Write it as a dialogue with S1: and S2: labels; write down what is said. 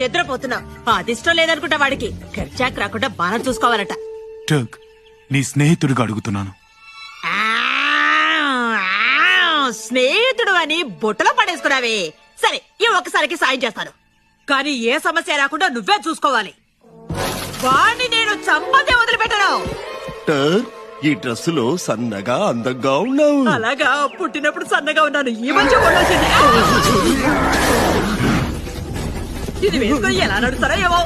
S1: నిద్రపోతున్నాం. అదిష్టం లేదనుకుంటా వాడికి. ఖర్చాక్ రాకుండా బాణం చూసుకోవాలట.
S2: టర్క్, నీ స్నేహితుడిగా అడుగుతున్నాను.
S1: స్నేహితుడు అని బుట్టలో పడేసుకున్నావే. సరే, ఈ ఒక్కసారికి సాయం చేస్తాను, కానీ ఏ సమస్య రాకుండా నువ్వే చూసుకోవాలి. వాణ్ణి నేను చంపదే వదిలిపెట్టను.
S3: టర్క్, ఈ డ్రెస్సులో సన్నగా అందంగా ఉన్నావు.
S1: అలాగా? పుట్టినప్పుడు సన్నగా ఉన్నాను, ఈ మధ్య కొట్టొచ్చింది. ఇది వేసుకొని ఎలా నడుస్తారో ఏమో.